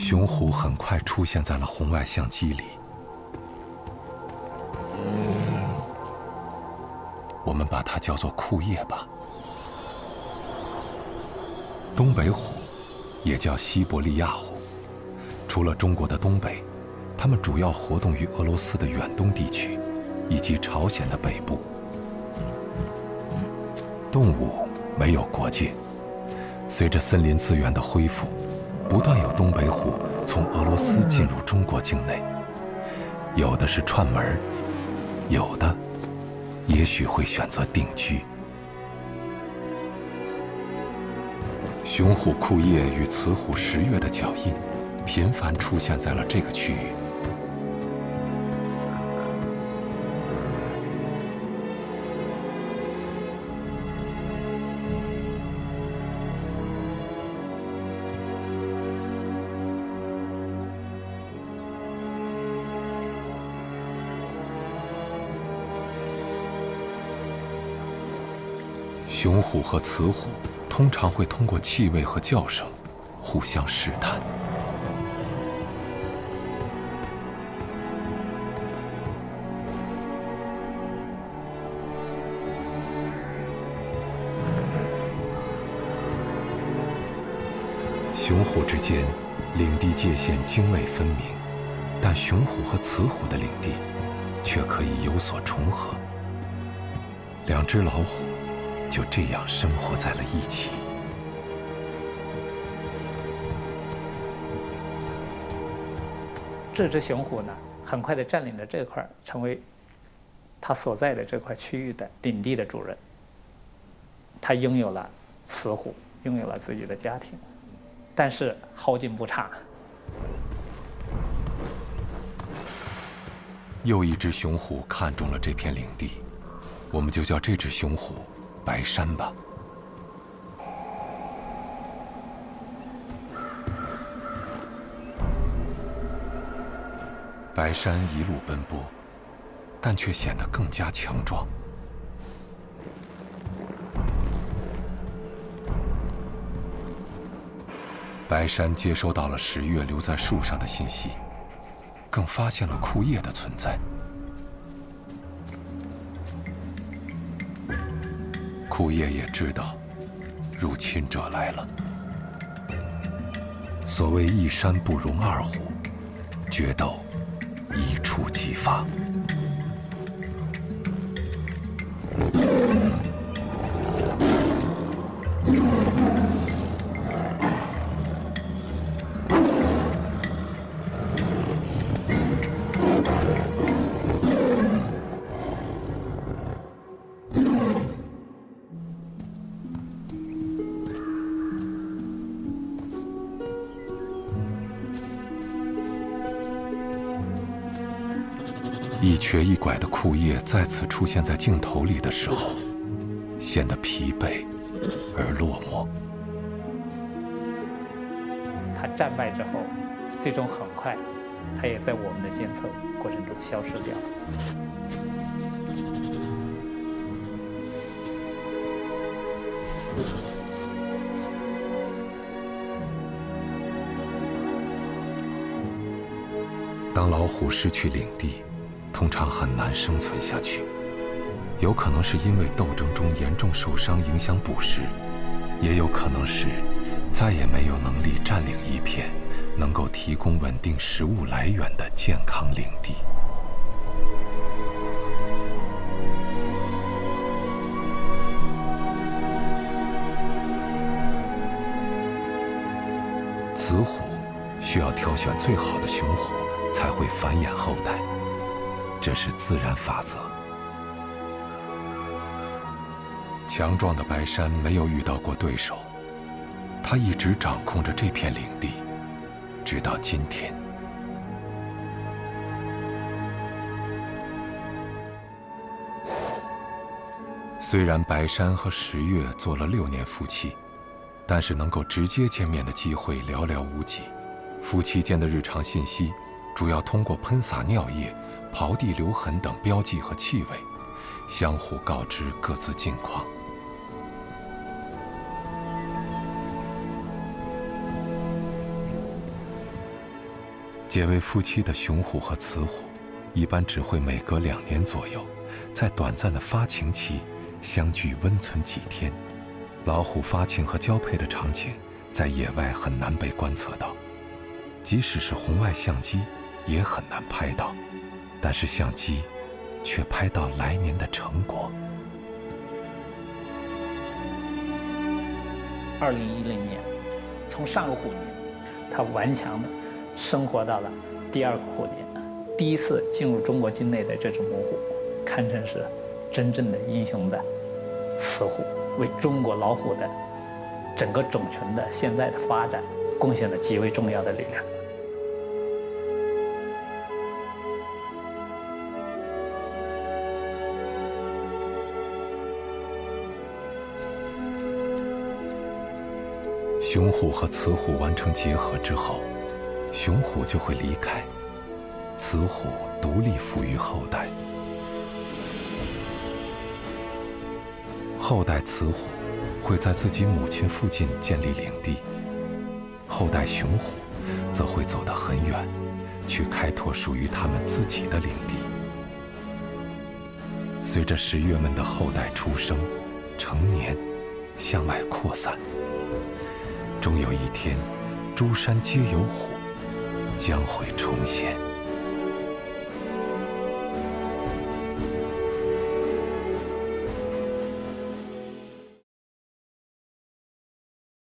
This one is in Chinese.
雄虎很快出現在了紅外相機裡。我们把它叫做库页吧。东北虎，也叫西伯利亚虎，除了中国的东北，它们主要活动于俄羅斯的遠東地區，以及朝鮮的北部。動物沒有國界，隨着森林資源的恢復，不斷有東北虎從俄羅斯進入中國境內，有的是串門，有的也許會選擇定居。雄虎庫頁與雌虎十月的腳印頻繁出現在了這個區域。雄虎和雌虎通常會通過氣味和叫聲互相試探。雄虎之間領地界限涇渭分明，但雄虎和雌虎的領地卻可以有所重合。兩隻老虎就這樣生活在了一起。這隻雄虎呢，很快地佔領了這塊，成為它所在的這塊區域的領地的主人。它擁有了雌虎，擁有了自己的家庭，但是好景不長。又一隻雄虎看中了這片領地，我們就叫這隻雄虎白山吧。白山一路奔波，但卻顯得更加強壯。白山接收到了十月留在樹上的信息，更發現了庫頁的存在。庫頁也知道入侵者來了。所謂一山不容二虎，決鬥一觸即發。一瘸一拐的庫頁再次出現在鏡頭裡的時候，顯得疲憊而落寞。他戰敗之後，最終很快，他也在我們的監測過程中消失掉了。當老虎失去領地，通常很難生存下去，有可能是因為鬥爭中嚴重受傷影響捕食，也有可能是再也沒有能力佔領一片能夠提供穩定食物來源的健康領地。雌虎需要挑選最好的雄虎才會繁衍後代，這是自然法則。強壯的白山沒有遇到過對手，他一直掌控着這片領地，直到今天。雖然白山和十月做了6年夫妻，但是能夠直接見面的機會寥寥無幾。夫妻間的日常信息主要通過噴灑尿液、刨地留痕等標記和氣味，相互告知各自近況。結為夫妻的雄虎和雌虎，一般只會每隔2年左右，在短暫的發情期相聚溫存幾天。老虎發情和交配的場景，在野外很難被觀測到，即使是紅外相機也很難拍到，但是相機卻拍到來年的成果。2010年，從上個虎年，它頑強地生活到了第2個虎年，第一次進入中國境內的這隻母虎，堪稱是真正的英雄的雌虎，為中國老虎的整個種群的現在的發展貢獻了極為重要的力量。雄虎和雌虎完成結合之後，雄虎就會離開，雌虎獨立撫育後代。後代雌虎會在自己母親附近建立領地，後代雄虎則會走得很遠，去開拓屬於他們自己的領地。隨着10月們的後代出生、成年，向外擴散，終有一天，諸山皆有虎，將會重現。